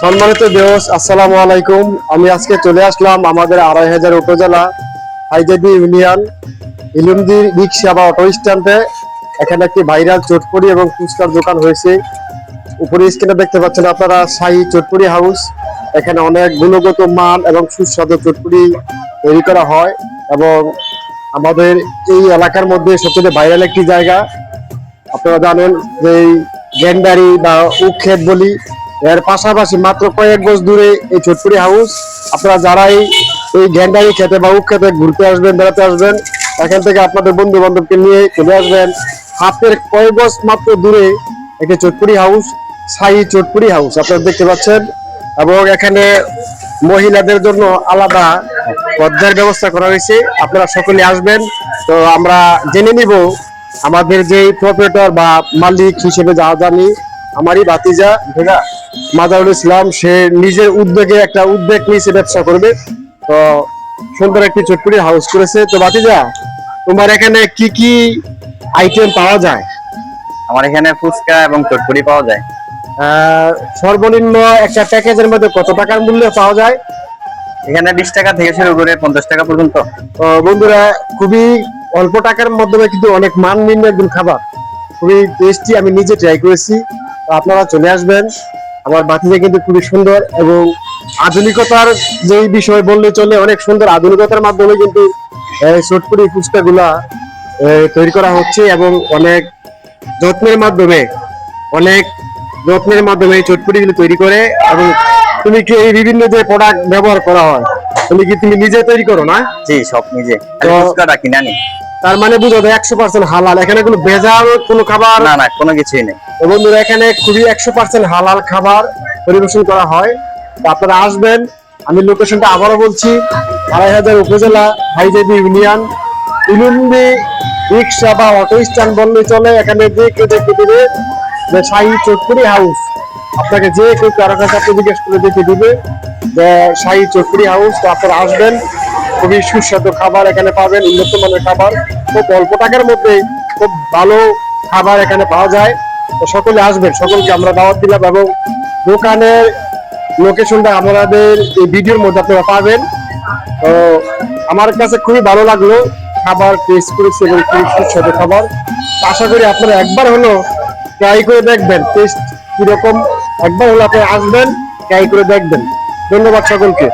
সম্মানিত ভিউয়ার্স, আসসালামু আলাইকুম। আমি আজকে চলে আসলাম আমাদের ২৫০০ উপজেলা হাইজেবি ইউনিয়ন ইলুমদি রিক্সা বা অটো স্ট্যান্ডে। এখানে একটি ভাইরাল চটপটি এবং ফুচকার দোকান হয়েছে। উপরে স্ক্রিনে দেখতে পাচ্ছেন আপনারা শাহী চটপটি হাউস। এখানে অনেক গুণগত মান এবং সুস্বাদু চটপটি তৈরি করা হয় এবং আমাদের এই এলাকার মধ্যে সবচেয়ে ভাইরাল একটি জায়গা। আপনারা জানেন যে গেন্ডারি বা উক্ষেত বলি, এর পাশাপাশি মাত্র কয়েক গজ দূরে এই চটপুরি হাউস। আপনারা যারাই এই গেন্ডারি খেতে বা উক্ষেতে ঘুরতে আসবেন, বেড়াতে আসবেন, এখান থেকে আপনাদের বন্ধু বান্ধবকে নিয়ে চলে আসবেন। হাতের কয়েক গজ মাত্র দূরে একটি চটপুরি হাউস, শাহী চটপুরি হাউস আপনারা দেখতে পাচ্ছেন। এবং এখানে মহিলাদের জন্য আলাদা পদ্মার ব্যবস্থা করা হয়েছে। আপনারা সকলে আসবেন। তো আমরা জেনে নিব আমাদের যে প্রপারেটর বা মালিক হিসেবে যা জানি, আমারই ভাতিজা ভেগা মাজারুল ইসলাম, সে নিজের উদ্যোগে একটা উদ্যোগ নিয়েছে ব্যবসা করবে। তো সুন্দর একটি চটপটি হাউস করেছে। তো ভাতিজা, তোমার এখানে কি কি আইটেম পাওয়া যায়? আমার এখানে ফুচকা এবং চটপটি পাওয়া যায়। সর্বনিম্ন একটা প্যাকেজের মধ্যে কত টাকার মূল্য পাওয়া যায়? এখানে 20 টাকা থেকে শুরু করে 50 টাকা পর্যন্ত। বন্ধুরা, খুবই অল্প টাকার মাধ্যমে কিন্তু অনেক মাননীয় একদম খাবার, খুবই টেস্টি। আমি নিজে ট্রাই করেছি। তো আপনারা চলে আসবেন। আমার বাতিজা কিন্তু খুবই সুন্দর এবং আধুনিকতার যে বিষয় বললে চলে, অনেক সুন্দর আধুনিকতার মাধ্যমে কিন্তু চটপটি ফুচকা গুলা তৈরি করা হচ্ছে এবং অনেক যত্নের মাধ্যমে অনেক যত্নের মাধ্যমে এই চটপটি গুলো তৈরি করে। এবং তুমি কি এই বিভিন্ন যে প্রোডাক্ট ব্যবহার করা হয়, তুমি নিজে তৈরি করো না? জি, সব নিজে। খালি তো ফুচকাটা কিনে আনি। তার মানে বুঝো 100% হালাল, এখানে কোনো ভেজাল কোনো খাবার না না, কোনো কিছুই নেই। বন্ধুরা, এখানে খুবই 100% হালাল খাবার পরিবেশন করা হয়। তো আপনারা আসবেন। আমি লোকেশনটা আবারও বলছি, ২৫০০ উপজেলা হাইজেবি ইউনিয়ন ইলুমদি রিক্সা বা অটো স্ট্যান্ড বললে চলে। এখানে যে কেউ দেখতে দিবে যে শাহী চটপুরি হাউস, আপনাকে যে কেউ কারো কাছে আপনি জিজ্ঞেস করে দেখে দিবে যে শাহী চটপুরি হাউস। তো আপনারা আসবেন, খুবই সুস্বাদু খাবার এখানে পাবেন, উন্নত মানের খাবার, খুব অল্প টাকার মধ্যে খুব ভালো খাবার এখানে পাওয়া যায়। তো সকলে আসবেন, সকলকে আমরা দাওয়াত দিলাম এবং দোকানের লোকেশনটা আমাদের এই ভিডিওর মধ্যে আপনারা পাবেন। তো আমার কাছে খুবই ভালো লাগলো, খাবার টেস্ট করেছি এবং খুবই সুস্বাদু খাবার। আশা করি আপনারা একবার হলো ট্রাই করে দেখবেন টেস্ট কিরকম। একবার হলো আপনি আসবেন, ট্রাই করে দেখবেন। ধন্যবাদ সকলকে।